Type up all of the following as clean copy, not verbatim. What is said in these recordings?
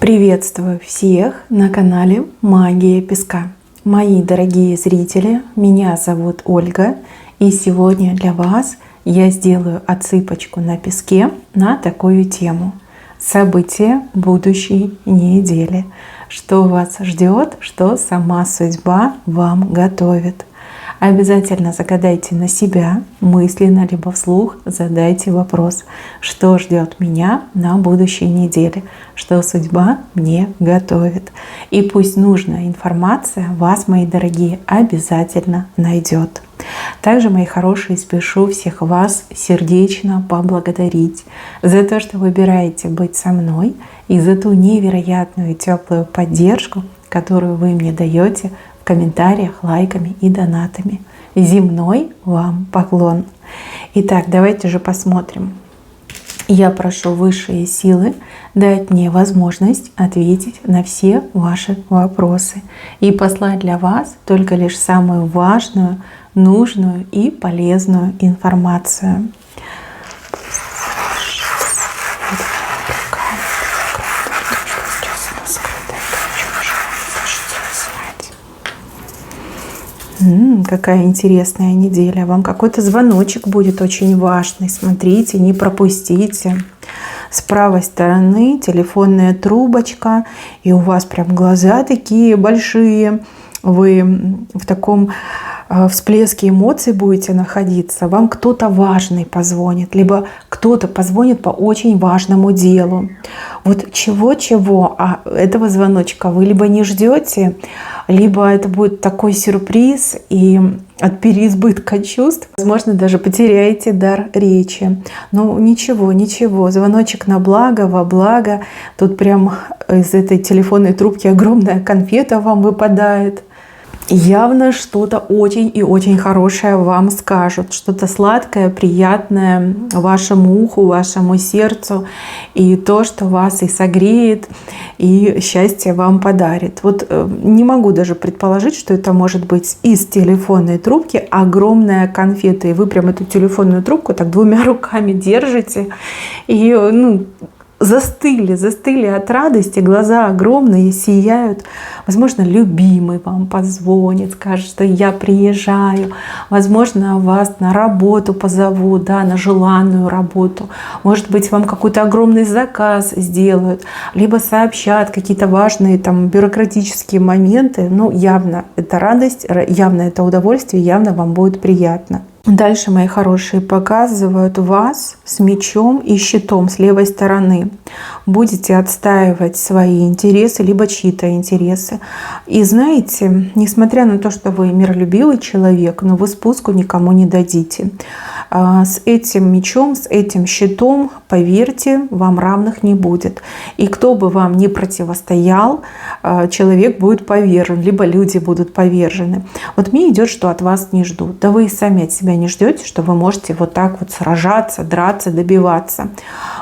Приветствую всех на канале Магия Песка. Мои дорогие зрители, меня зовут Ольга, и сегодня для вас я сделаю отсыпочку на песке на такую тему. События будущей недели. Что вас ждет, что сама судьба вам готовит. Обязательно загадайте на себя, мысленно либо вслух задайте вопрос, что ждет меня на будущей неделе, что судьба мне готовит. И пусть нужная информация вас, мои дорогие, обязательно найдет. Также, мои хорошие, спешу всех вас сердечно поблагодарить за то, что выбираете быть со мной, и за ту невероятную теплую поддержку, которую вы мне даете в комментариях, лайками и донатами. Земной вам поклон. Итак, давайте же посмотрим. Я прошу высшие силы дать мне возможность ответить на все ваши вопросы и послать для вас только лишь самую важную, нужную и полезную информацию. Какая интересная неделя. Вам какой-то звоночек будет очень важный. Смотрите, не пропустите. С правой стороны телефонная трубочка, и у вас прям глаза такие большие. Вы в таком всплеске эмоций будете находиться. Вам кто-то важный позвонит, либо кто-то позвонит по очень важному делу. Вот чего-чего, а этого звоночка вы либо не ждете, либо это будет такой сюрприз, и от переизбытка чувств, возможно, даже потеряете дар речи. Но ничего, звоночек на благо, во благо. Тут прям из этой телефонной трубки огромная конфета вам выпадает. Явно что-то очень и очень хорошее вам скажут, что-то сладкое, приятное вашему уху, вашему сердцу, и то, что вас и согреет, и счастье вам подарит. Вот не могу даже предположить, что это может быть из телефонной трубки огромная конфета, и вы прям эту телефонную трубку так двумя руками держите, и застыли от радости, глаза огромные, сияют. Возможно, любимый вам позвонит, скажет, что я приезжаю. Возможно, вас на работу позовут, на желанную работу. Может быть, вам какой-то огромный заказ сделают, либо сообщат какие-то важные бюрократические моменты. Явно это радость, явно это удовольствие, явно вам будет приятно. Дальше, мои хорошие, показывают вас с мечом и щитом с левой стороны. Будете отстаивать свои интересы, либо чьи-то интересы. И знаете, несмотря на то, что вы миролюбивый человек, но вы спуску никому не дадите. С этим мечом, с этим щитом, поверьте, вам равных не будет. И кто бы вам ни противостоял, человек будет повержен, либо люди будут повержены. Вот мне идет, что от вас не ждут. Да вы и сами от себя не ждете, что вы можете вот так вот сражаться, драться, добиваться.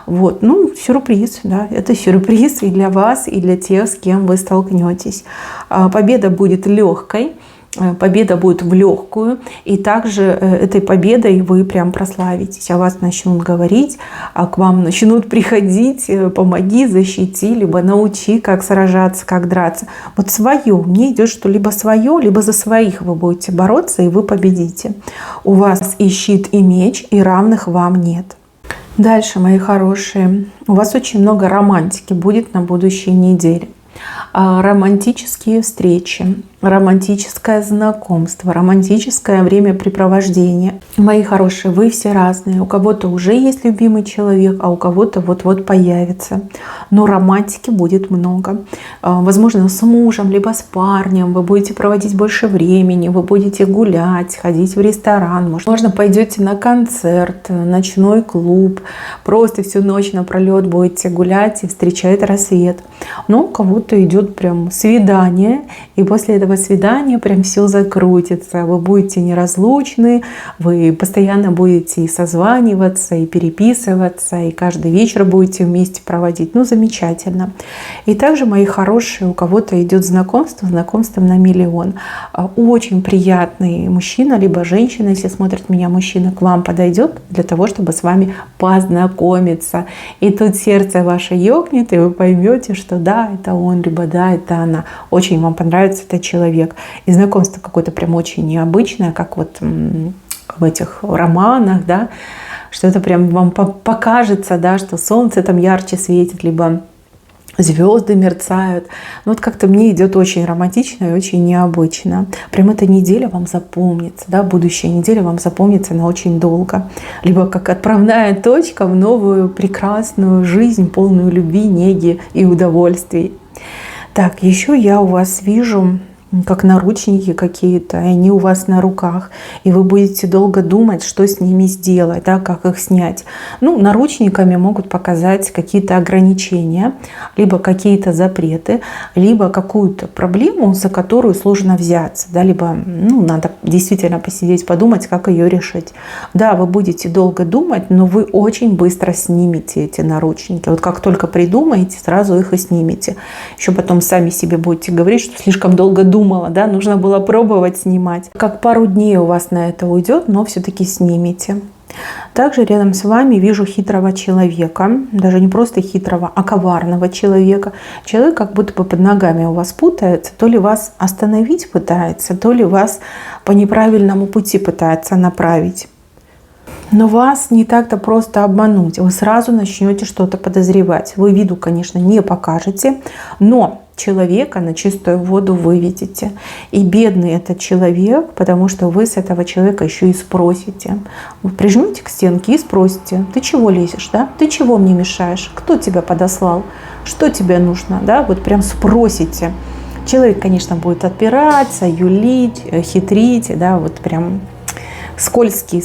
Сюрприз, это сюрприз и для вас, и для тех, с кем вы столкнетесь. Победа будет легкой. Победа будет в легкую, и также этой победой вы прям прославитесь. О вас начнут говорить, а к вам начнут приходить: помоги, защити, либо научи, как сражаться, как драться. Вот свое. Мне идет, что либо свое, либо за своих вы будете бороться, и вы победите. У вас и щит, и меч, и равных вам нет. Дальше, мои хорошие, у вас очень много романтики будет на будущей неделе. Романтические встречи, романтическое знакомство, романтическое времяпрепровождение. Мои хорошие, вы все разные. У кого-то уже есть любимый человек, а у кого-то вот-вот появится. Но романтики будет много. Возможно, с мужем, либо с парнем вы будете проводить больше времени, вы будете гулять, ходить в ресторан. Возможно, пойдете на концерт, ночной клуб, просто всю ночь напролет будете гулять и встречать рассвет. Но у кого-то идет прям свидание, и после этого этого свидания прям все закрутится. Вы будете неразлучны, вы постоянно будете и созваниваться, и переписываться, и каждый вечер будете вместе проводить. Ну, замечательно. И также, мои хорошие, у кого-то идет знакомство на миллион. Очень приятный мужчина, либо женщина, если смотрит меня мужчина, к вам подойдет для того, чтобы с вами познакомиться. И тут сердце ваше ёкнет, и вы поймете, что да, это он, либо да, это она. Очень вам понравится этот человек. И знакомство какое-то прям очень необычное, как вот в этих романах, да, что это прям вам покажется, да, что солнце там ярче светит, либо звезды мерцают. Ну, вот как-то мне идет очень романтично и очень необычно. Прям эта неделя вам запомнится, да, будущая неделя вам запомнится на очень долго. Либо как отправная точка в новую прекрасную жизнь, полную любви, неги и удовольствий. Так, еще я у вас вижу как наручники какие-то, и они у вас на руках, и вы будете долго думать, что с ними сделать, да, как их снять. Ну, наручниками могут показать какие-то ограничения, либо какие-то запреты, либо какую-то проблему, за которую сложно взяться, да, либо надо действительно посидеть, подумать, как ее решить. Да, вы будете долго думать, но вы очень быстро снимете эти наручники. Вот как только придумаете, сразу их и снимете. Еще потом сами себе будете говорить, что слишком долго думала, да, нужно было пробовать снимать. Как пару дней у вас на это уйдет, но все-таки снимите. Также рядом с вами вижу хитрого человека, даже не просто хитрого, а коварного человека. Человек как будто бы под ногами у вас путается, то ли вас остановить пытается, то ли вас по неправильному пути пытается направить. Но вас не так-то просто обмануть. Вы сразу начнете что-то подозревать. Вы виду, конечно, не покажете, но человека на чистую воду выведете. И бедный этот человек, потому что вы с этого человека еще и спросите. Вы прижмете к стенке и спросите: ты чего лезешь, да? Ты чего мне мешаешь? Кто тебя подослал? Что тебе нужно? Да? Вот прям спросите. Человек, конечно, будет отпираться, юлить, хитрить, да, вот прям скользкий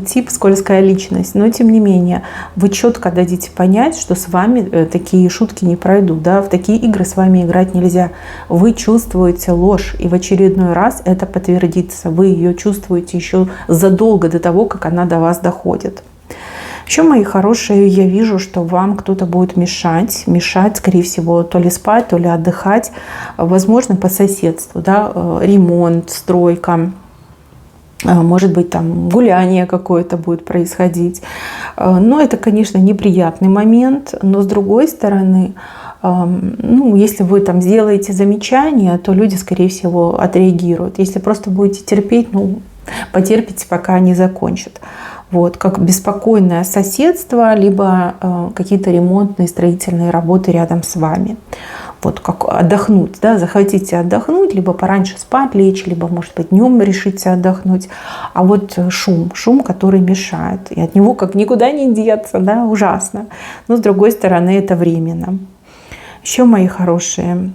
тип, скользкая личность, но тем не менее вы четко дадите понять, что с вами такие шутки не пройдут, да, в такие игры с вами играть нельзя. Вы чувствуете ложь, и в очередной раз это подтвердится. Вы ее чувствуете еще задолго до того, как она до вас доходит. Еще, мои хорошие, я вижу, что вам кто-то будет мешать, скорее всего, то ли спать, то ли отдыхать, возможно, по соседству, да, ремонт, стройка. Может быть, там гуляние какое-то будет происходить. Но это, конечно, неприятный момент. Но с другой стороны, если вы там сделаете замечание, то люди, скорее всего, отреагируют. Если просто будете терпеть, потерпите, пока они закончат. Вот, как беспокойное соседство, либо какие-то ремонтные, строительные работы рядом с вами. Вот как отдохнуть, да, захотите отдохнуть, либо пораньше спать лечь, либо, может быть, днем решите отдохнуть. А вот шум, который мешает, и от него как никуда не деться, да, ужасно. Но с другой стороны, это временно. Еще, мои хорошие,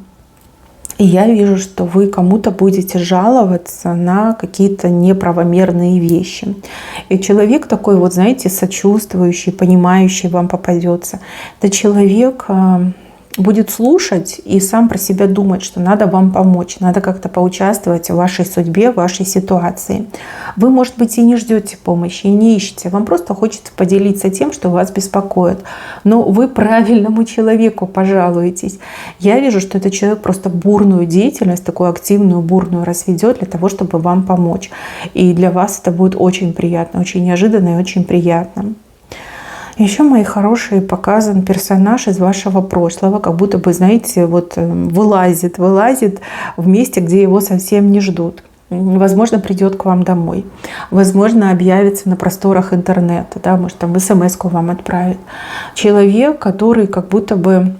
я вижу, что вы кому-то будете жаловаться на какие-то неправомерные вещи. И человек такой, вот знаете, сочувствующий, понимающий вам попадется. Это человек будет слушать и сам про себя думать, что надо вам помочь, надо как-то поучаствовать в вашей судьбе, в вашей ситуации. Вы, может быть, и не ждете помощи, и не ищете. Вам просто хочется поделиться тем, что вас беспокоит. Но вы правильному человеку пожалуетесь. Я вижу, что этот человек просто бурную деятельность, такую активную, бурную разведет для того, чтобы вам помочь. И для вас это будет очень приятно, очень неожиданно и очень приятно. Еще, мои хорошие, показан персонаж из вашего прошлого, как будто бы, знаете, вот вылазит в месте, где его совсем не ждут. Возможно, придет к вам домой. Возможно, объявится на просторах интернета, да, может, там смс-ку вам отправит. Человек, который как будто бы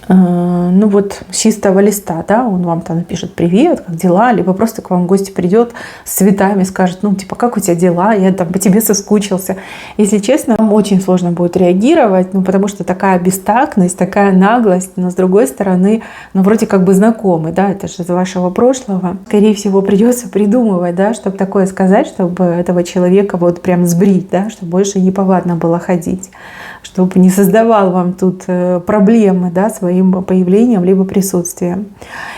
с чистого листа, да, он вам там напишет: привет, как дела, либо просто к вам в гости придет с цветами, скажет: как у тебя дела, я там по тебе соскучился. Если честно, вам очень сложно будет реагировать, потому что такая бестактность, такая наглость, но с другой стороны, вроде как бы знакомый, да, это же из вашего прошлого. Скорее всего, придется придумывать, да, чтобы такое сказать, чтобы этого человека вот прям сбрить, да, чтобы больше неповадно было ходить, чтобы не создавал вам тут проблемы, да, своим своим появлением либо присутствием.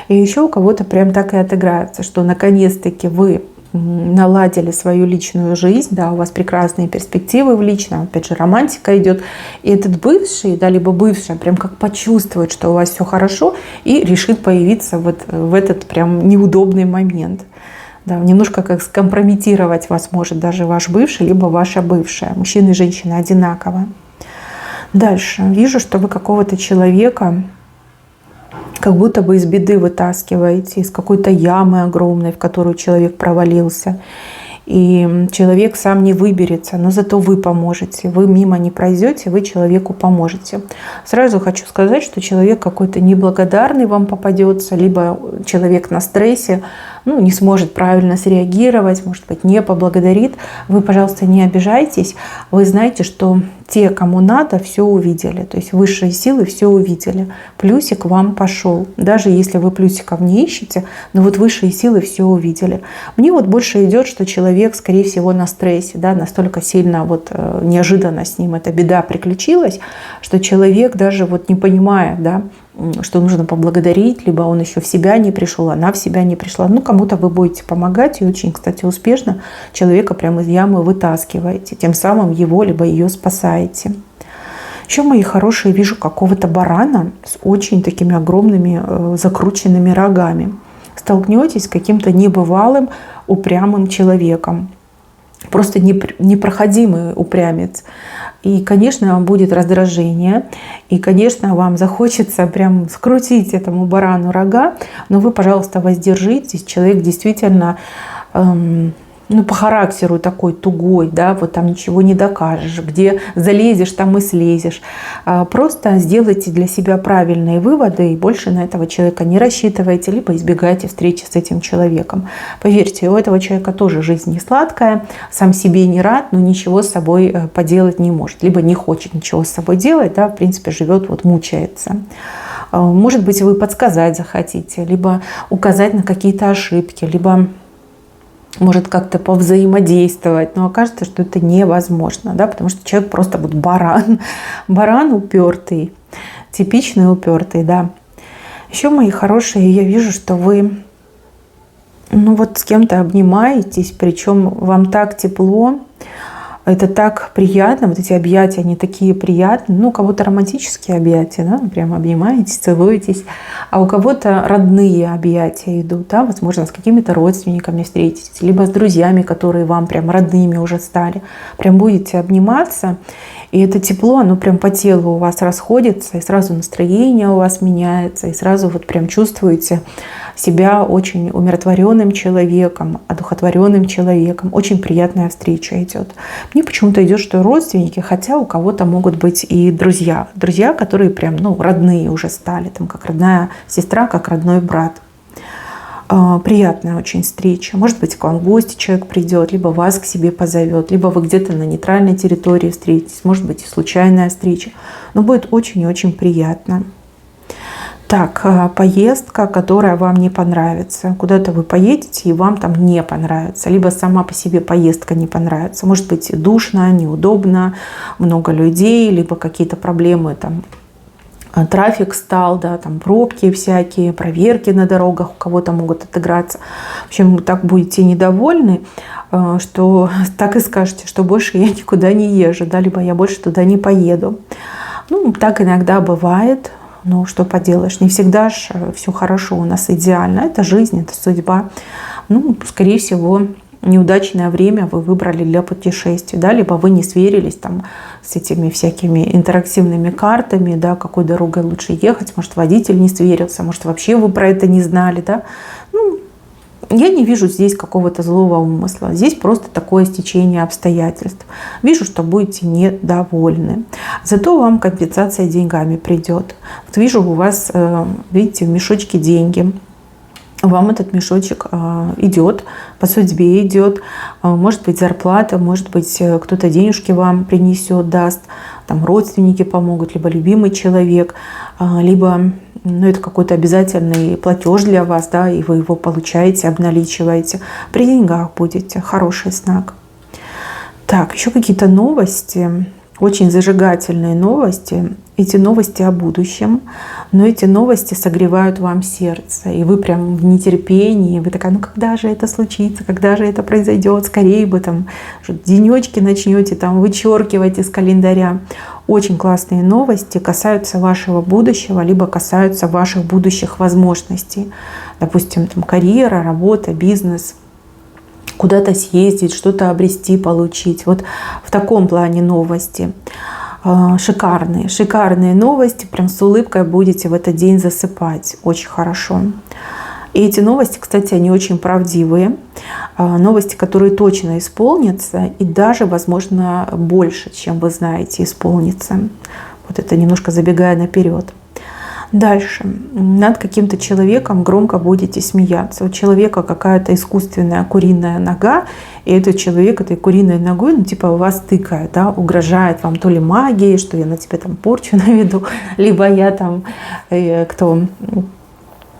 И еще у кого-то прям так и отыграется, что наконец-таки вы наладили свою личную жизнь, да, у вас прекрасные перспективы в личном, опять же, романтика идет, и этот бывший, да, либо бывшая прям как почувствует, что у вас все хорошо, и решит появиться вот в этот прям неудобный момент. Да, немножко как скомпрометировать вас может даже ваш бывший, либо ваша бывшая. Мужчина и женщина одинаково. Дальше. Вижу, что вы какого-то человека как будто бы из беды вытаскиваете, из какой-то ямы огромной, в которую человек провалился. И человек сам не выберется, но зато вы поможете. Вы мимо не пройдете, вы человеку поможете. Сразу хочу сказать, что человек какой-то неблагодарный вам попадется, либо человек на стрессе, не сможет правильно среагировать, может быть, не поблагодарит. Вы, пожалуйста, не обижайтесь. Вы знаете, что те, кому надо, все увидели. То есть высшие силы все увидели. Плюсик вам пошел. Даже если вы плюсиков не ищете, но вот высшие силы все увидели. Мне вот больше идет, что человек, скорее всего, на стрессе, да, настолько сильно вот неожиданно с ним эта беда приключилась, что человек даже вот не понимая, да, что нужно поблагодарить, либо он еще в себя не пришел, она в себя не пришла. Кому-то вы будете помогать, и очень, кстати, успешно человека прямо из ямы вытаскиваете, тем самым его либо ее спасаете. Еще, мои хорошие, вижу какого-то барана с очень такими огромными закрученными рогами. Столкнетесь с каким-то небывалым упрямым человеком. Просто непроходимый упрямец. И, конечно, вам будет раздражение. И, конечно, вам захочется прям скрутить этому барану рога. Но вы, пожалуйста, воздержитесь. Человек действительно по характеру такой тугой, да, вот там ничего не докажешь, где залезешь, там и слезешь. Просто сделайте для себя правильные выводы и больше на этого человека не рассчитывайте, либо избегайте встречи с этим человеком. Поверьте, у этого человека тоже жизнь не сладкая, сам себе не рад, но ничего с собой поделать не может, либо не хочет ничего с собой делать, да, в принципе, живет, вот мучается. Может быть, вы подсказать захотите, либо указать на какие-то ошибки, либо может как-то повзаимодействовать, но окажется, что это невозможно, да, потому что человек просто вот баран упертый, типичный упертый, да. Еще, мои хорошие, я вижу, что вы, с кем-то обнимаетесь, причем вам так тепло, это так приятно, вот эти объятия, они такие приятные. У кого-то романтические объятия, да, прям обнимаетесь, целуетесь, а у кого-то родные объятия идут, да, возможно, с какими-то родственниками встретитесь, либо с друзьями, которые вам прям родными уже стали. Прям будете обниматься, и это тепло, оно прям по телу у вас расходится, и сразу настроение у вас меняется, и сразу вот прям чувствуете себя очень умиротворенным человеком, одухотворенным человеком. Очень приятная встреча идет. Мне почему-то идет, что родственники, хотя у кого-то могут быть и друзья. Друзья, которые прям, родные уже стали, там, как родная сестра, как родной брат. Приятная очень встреча. Может быть, к вам в гости человек придет, либо вас к себе позовет, либо вы где-то на нейтральной территории встретитесь. Может быть, и случайная встреча. Но будет очень и очень приятно. Так, поездка, которая вам не понравится. Куда-то вы поедете, и вам там не понравится. Либо сама по себе поездка не понравится. Может быть, душно, неудобно, много людей, либо какие-то проблемы, там, трафик стал, да, там пробки всякие, проверки на дорогах у кого-то могут отыграться. В общем, вы так будете недовольны, что так и скажете, что больше я никуда не езжу, да, либо я больше туда не поеду. Так иногда бывает. Что поделаешь, не всегда же все хорошо у нас идеально. Это жизнь, это судьба. Скорее всего, неудачное время вы выбрали для путешествий, да, либо вы не сверились там с этими всякими интерактивными картами, да, какой дорогой лучше ехать, может, водитель не сверился, может, вообще вы про это не знали, да. Я не вижу здесь какого-то злого умысла. Здесь просто такое стечение обстоятельств. Вижу, что будете недовольны. Зато вам компенсация деньгами придет. Вот вижу, у вас, видите, в мешочке деньги. Вам этот мешочек идет, по судьбе идет. Может быть, зарплата, может быть, кто-то денежки вам принесет, даст. Там родственники помогут, либо любимый человек, либо это какой-то обязательный платеж для вас, да, и вы его получаете, обналичиваете. При деньгах будете. Хороший знак. Так, еще какие-то новости. очень зажигательные новости. Эти новости о будущем, но эти новости согревают вам сердце. И вы прям в нетерпении, вы такая, ну когда же это случится, когда же это произойдет, скорее бы там денечки начнете там вычеркивать из календаря. Очень классные новости касаются вашего будущего, либо касаются ваших будущих возможностей. Допустим, там карьера, работа, бизнес, куда-то съездить, что-то обрести, получить. Вот в таком плане новости. Шикарные новости. Прям с улыбкой будете в этот день засыпать. Очень хорошо. И эти новости, кстати, они очень правдивые. Новости, которые точно исполнятся. И даже, возможно, больше, чем вы знаете, исполнится. Вот это немножко забегая наперед. Дальше. Над каким-то человеком громко будете смеяться. У человека какая-то искусственная куриная нога, и этот человек этой куриной ногой, ну, типа, вас тыкает, да, угрожает вам то ли магией, что я на тебе там порчу наведу, либо я там, кто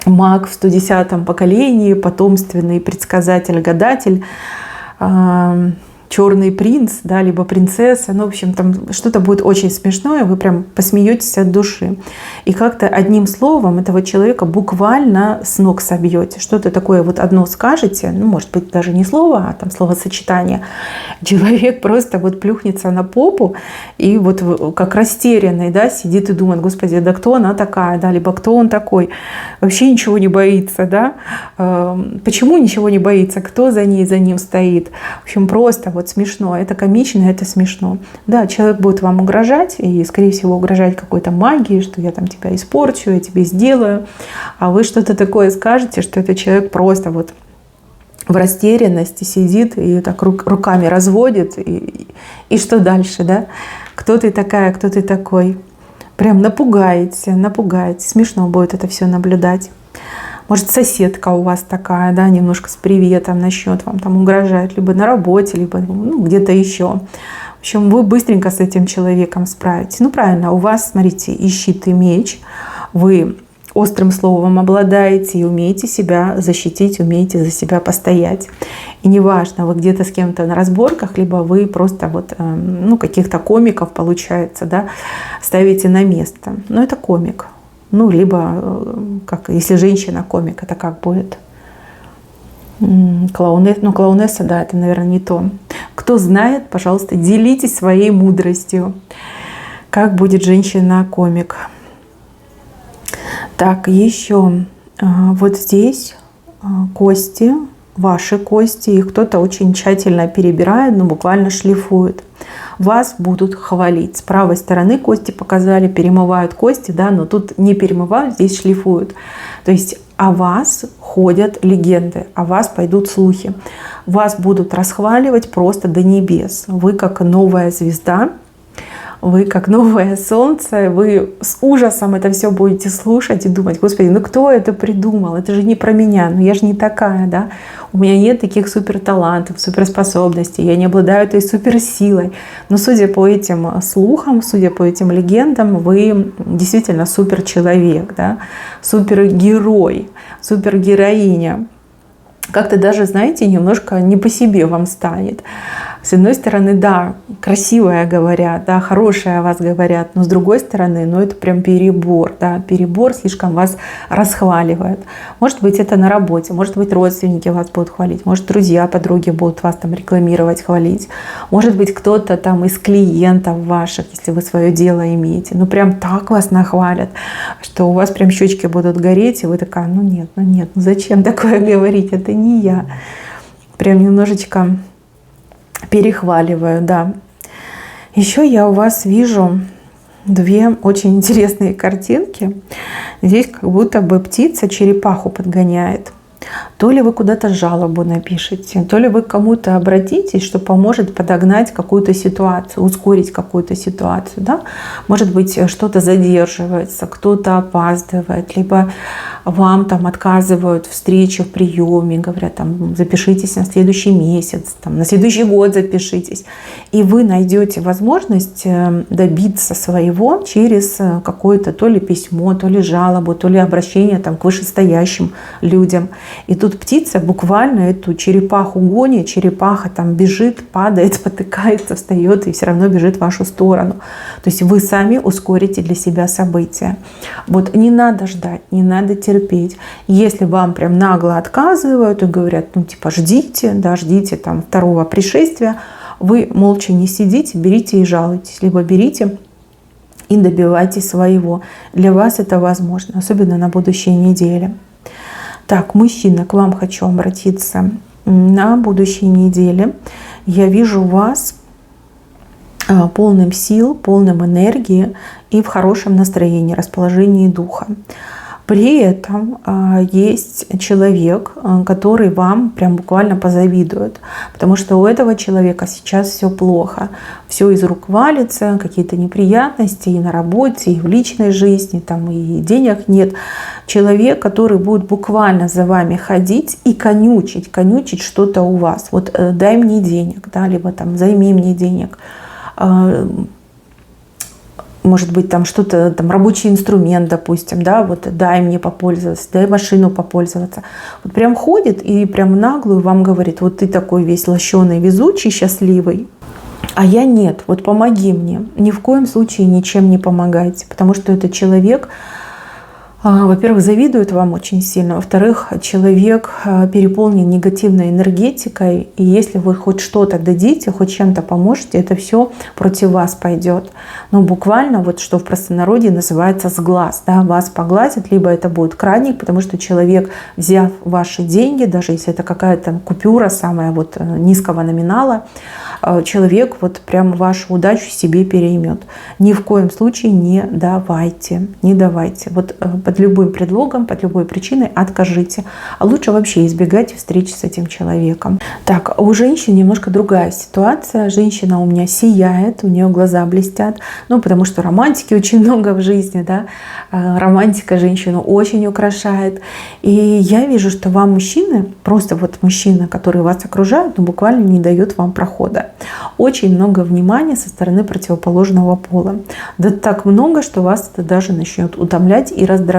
маг в 110-м поколении, потомственный предсказатель, гадатель, черный принц, да, либо принцесса, ну, в общем, там что-то будет очень смешное, вы прям посмеетесь от души. И как-то одним словом этого человека буквально с ног собьете. Что-то такое вот одно скажете, ну, может быть, даже не слово, а там словосочетание. Человек просто вот плюхнется на попу и вот как растерянный, да, сидит и думает, господи, да кто она такая, да, либо кто он такой. Вообще ничего не боится, да. Почему ничего не боится? Кто за ней, за ним стоит? В общем, просто вот смешно, это комично, это смешно. Да, человек будет вам угрожать, и, скорее всего, угрожать какой-то магией, что я там тебя испорчу, я тебе сделаю. А вы что-то такое скажете, что этот человек просто вот в растерянности сидит и так руками разводит. И что дальше, да? Кто ты такая, кто ты такой? Прям напугаете. Смешно будет это все наблюдать. Может, соседка у вас такая, да, немножко с приветом начнет вам там угрожать, либо на работе, либо ну, где-то еще. В общем, вы быстренько с этим человеком справитесь. Ну, правильно, у вас, смотрите, и щит, и меч. Вы острым словом обладаете и умеете себя защитить, умеете за себя постоять. И неважно, вы где-то с кем-то на разборках, либо вы просто вот, ну, каких-то комиков, получается, да, ставите на место. Но это комик. Ну, либо, как, если женщина комик, это как будет? Клоунесса, ну, клоунесса, да, это, наверное, не то. Кто знает, пожалуйста, делитесь своей мудростью. Как будет женщина-комик? Так, еще вот здесь кости, ваши кости, их кто-то очень тщательно перебирает, ну, буквально шлифует. Вас будут хвалить. С правой стороны кости показали, перемывают кости, да, но тут не перемывают, здесь шлифуют. То есть о вас ходят легенды, о вас пойдут слухи. Вас будут расхваливать просто до небес. Вы как новая звезда, вы как новое солнце, вы с ужасом это все будете слушать и думать, господи, ну кто это придумал? Это же не про меня, ну я же не такая, да? У меня нет таких суперталантов, суперспособностей, я не обладаю этой суперсилой. Но судя по этим слухам, судя по этим легендам, вы действительно суперчеловек, да? Супергерой, супергероиня. Как-то даже, знаете, немножко не по себе вам станет. С одной стороны, да, красивая говорят, да, хорошая о вас говорят, но с другой стороны, ну это прям перебор, да, перебор, слишком вас расхваливают. Может быть, это на работе, может быть, родственники вас будут хвалить, может, друзья, подруги будут вас там рекламировать, хвалить, может быть, кто-то там из клиентов ваших, если вы свое дело имеете, ну прям так вас нахвалят, что у вас прям щечки будут гореть, и вы такая, ну нет, ну зачем такое говорить, это не я. Прям немножечко перехваливаю, да. Еще я у вас вижу две очень интересные картинки. Здесь как будто бы птица черепаху подгоняет. То ли вы куда-то жалобу напишите, то ли вы к кому-то обратитесь, что поможет подогнать какую-то ситуацию, ускорить какую-то ситуацию. Да? Может быть, что-то задерживается, кто-то опаздывает, либо вам там отказывают в встрече, в приеме, говорят, там, запишитесь на следующий месяц, там, на следующий год запишитесь. И вы найдете возможность добиться своего через какое-то то ли письмо, то ли жалобу, то ли обращение там, к вышестоящим людям. И тут птица буквально эту черепаху гонит, черепаха там бежит, падает, спотыкается, встает и все равно бежит в вашу сторону. То есть вы сами ускорите для себя события. Вот не надо ждать, не надо терпеть. Если вам прям нагло отказывают и говорят, ну типа ждите, да, ждите там второго пришествия, вы молча не сидите, берите и жалуйтесь, либо берите и добивайтесь своего. Для вас это возможно, особенно на будущей неделе. Так, мужчина, к вам хочу обратиться. На будущей неделе я вижу вас полным сил, полным энергии и в хорошем настроении, расположении духа. При этом есть человек, который вам прям буквально позавидует, потому что у этого человека сейчас все плохо, все из рук валится, какие-то неприятности и на работе, и в личной жизни, там и денег нет. Человек, который будет буквально за вами ходить и конючить что-то у вас. Вот дай мне денег, да, либо там займи мне денег. Может быть, там что-то, там рабочий инструмент, допустим, да, вот дай мне попользоваться, дай машину попользоваться. Вот прям ходит и прям наглую вам говорит, вот ты такой весь лощеный, везучий, счастливый, а я нет, вот помоги мне. Ни в коем случае ничем не помогайте, потому что этот человек, во-первых, завидует вам очень сильно, во-вторых, человек переполнен негативной энергетикой, и если вы хоть что-то дадите, хоть чем-то поможете, это все против вас пойдет. Ну, буквально, вот что в простонародье называется сглаз, да, вас поглазит, либо это будет крадник, потому что человек, взяв ваши деньги, даже если это какая-то купюра самая вот низкого номинала, человек вот прям вашу удачу себе переймет. Ни в коем случае не давайте, не давайте. Вот под любым предлогом, под любой причиной откажите. А лучше вообще избегайте встречи с этим человеком. Так, у женщин немножко другая ситуация. Женщина у меня сияет, у нее глаза блестят. Ну, потому что романтики очень много в жизни, да. Романтика женщину очень украшает. И я вижу, что вам мужчины, просто вот мужчины, которые вас окружают, ну, буквально не дают вам прохода. Очень много внимания со стороны противоположного пола. Да так много, что вас это даже начнет утомлять и раздражать.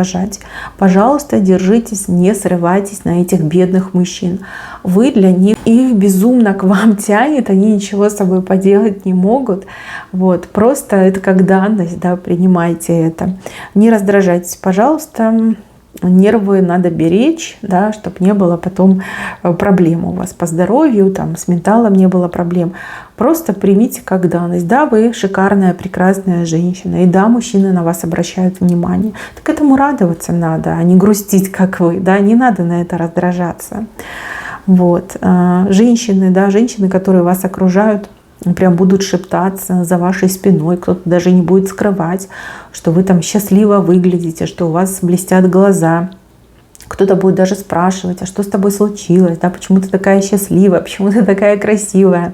Пожалуйста, держитесь, не срывайтесь на этих бедных мужчин. Вы для них, их безумно к вам тянет, они ничего с собой поделать не могут. Вот, просто это как данность, да, принимайте это. Не раздражайтесь, пожалуйста. Нервы надо беречь, да, чтобы не было потом проблем у вас по здоровью, там, с менталом не было проблем. Просто примите как данность. Да, вы шикарная, прекрасная женщина. И да, мужчины на вас обращают внимание. Так этому радоваться надо, а не грустить, как вы. Да, не надо на это раздражаться. Вот. Женщины, да, женщины, которые вас окружают, прям будут шептаться за вашей спиной, кто-то даже не будет скрывать, что вы там счастливо выглядите, что у вас блестят глаза. Кто-то будет даже спрашивать, а что с тобой случилось, да, почему ты такая счастливая, почему ты такая красивая.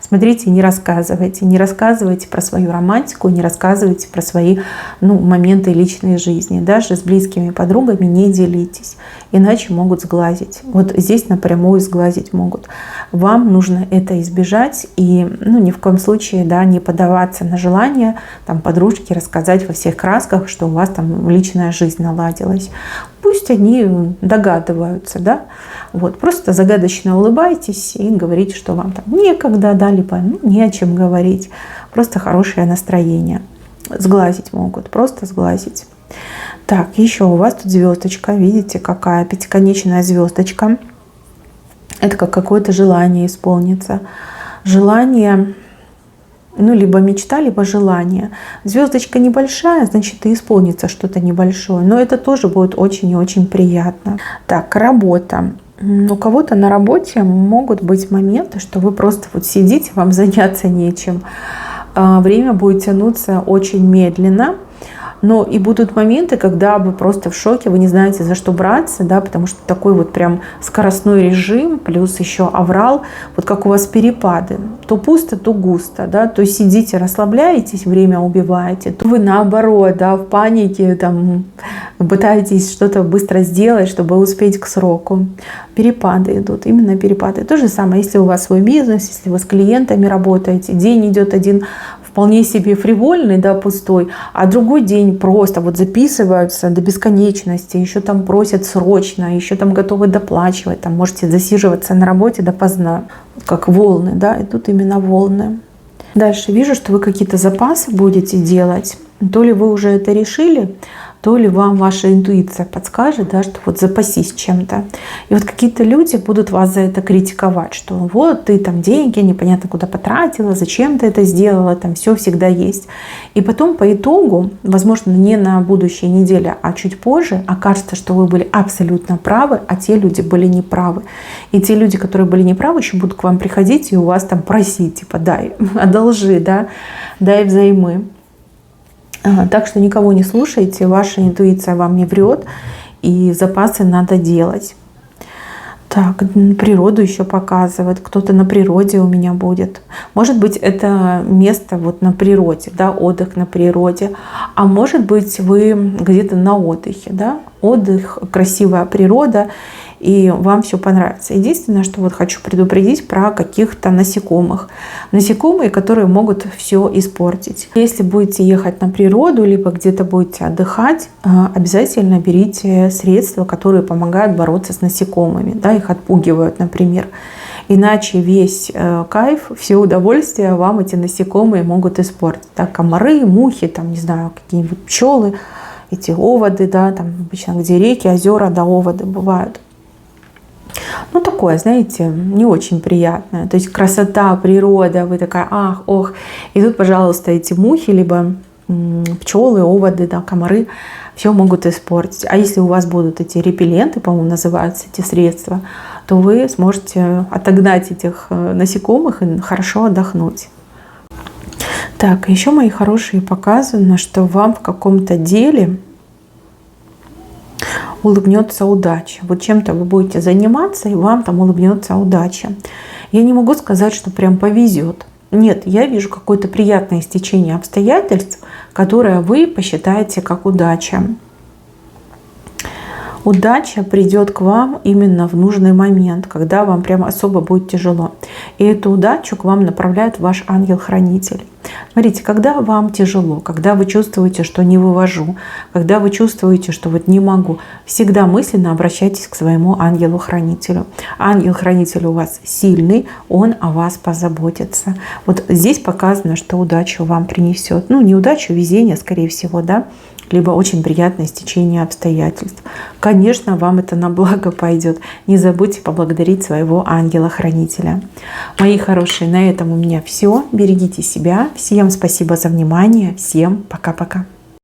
Смотрите, не рассказывайте про свою романтику, не рассказывайте про свои моменты личной жизни. Даже с близкими подругами не делитесь, иначе могут сглазить. Вот здесь напрямую сглазить могут. Вам нужно это избежать и ни в коем случае, да, не поддаваться на желание там, подружке рассказать во всех красках, что у вас там личная жизнь наладилась. Пусть они догадываются, да, вот, просто загадочно улыбайтесь и говорите, что вам там некогда, да, либо не о чем говорить, просто хорошее настроение. Сглазить могут, просто сглазить. Так, еще у вас тут звездочка, видите, какая пятиконечная звездочка. Это как какое-то желание исполнится. Желание, либо мечта, либо желание. Звездочка небольшая, значит, и исполнится что-то небольшое. Но это тоже будет очень и очень приятно. Так, работа. У кого-то на работе могут быть моменты, что вы просто вот сидите, вам заняться нечем. Время будет тянуться очень медленно. Но и будут моменты, когда вы просто в шоке, вы не знаете, за что браться, да, потому что такой вот прям скоростной режим, плюс еще аврал, вот как у вас перепады. То пусто, то густо, да, то сидите, расслабляетесь, время убиваете, то вы наоборот, да, в панике там пытаетесь что-то быстро сделать, чтобы успеть к сроку. Перепады идут, именно перепады. То же самое, если у вас свой бизнес, если вы с клиентами работаете, день идет один вполне себе фривольный, да, пустой, а другой день просто вот записываются до бесконечности, еще там просят срочно, еще там готовы доплачивать, там можете засиживаться на работе допоздна, как волны, да, и тут именно волны. Дальше вижу, что вы какие-то запасы будете делать, то ли вы уже это решили, то ли вам ваша интуиция подскажет, да, что вот запасись чем-то. И вот какие-то люди будут вас за это критиковать, что вот ты там деньги непонятно куда потратила, зачем ты это сделала, там все всегда есть. И потом по итогу, возможно, не на будущей неделе, а чуть позже, окажется, что вы были абсолютно правы, а те люди были неправы. И те люди, которые были неправы, еще будут к вам приходить и у вас там просить, типа дай, одолжи, да, дай взаймы. Так что никого не слушайте, ваша интуиция вам не врет, и запасы надо делать. Так, природу еще показывает, кто-то на природе у меня будет. Может быть, это место вот на природе, да, отдых на природе. А может быть, вы где-то на отдыхе, да, отдых, красивая природа, и вам все понравится. Единственное, что вот хочу предупредить про каких-то насекомых. Насекомые, которые могут все испортить. Если будете ехать на природу, либо где-то будете отдыхать, обязательно берите средства, которые помогают бороться с насекомыми. Да, их отпугивают, например. Иначе весь кайф, все удовольствие вам эти насекомые могут испортить. Да, комары, мухи, там, не знаю, какие-нибудь пчелы, эти оводы, да, там обычно где реки, озера, да, оводы бывают. Ну, такое, знаете, не очень приятное. То есть красота, природа, вы такая, ах, ох. И тут, пожалуйста, эти мухи, либо пчелы, оводы, да, комары, все могут испортить. А если у вас будут эти репелленты, по-моему, называются эти средства, то вы сможете отогнать этих насекомых и хорошо отдохнуть. Так, еще, мои хорошие, показано, что вам в каком-то деле улыбнется удача. Вот чем-то вы будете заниматься, и вам там улыбнется удача. Я не могу сказать, что прям повезет. Нет, я вижу какое-то приятное стечение обстоятельств, которое вы посчитаете как удача. Удача придет к вам именно в нужный момент, когда вам прям особо будет тяжело. И эту удачу к вам направляет ваш ангел-хранитель. Смотрите, когда вам тяжело, когда вы чувствуете, что не вывожу, когда вы чувствуете, что вот не могу, всегда мысленно обращайтесь к своему ангелу-хранителю. Ангел-хранитель у вас сильный, он о вас позаботится. Вот здесь показано, что удачу вам принесет. Ну, не удачу, везение, скорее всего, да, либо очень приятное стечение обстоятельств. Конечно, вам это на благо пойдет. Не забудьте поблагодарить своего ангела-хранителя. Мои хорошие, на этом у меня все. Берегите себя. Всем спасибо за внимание. Всем пока-пока.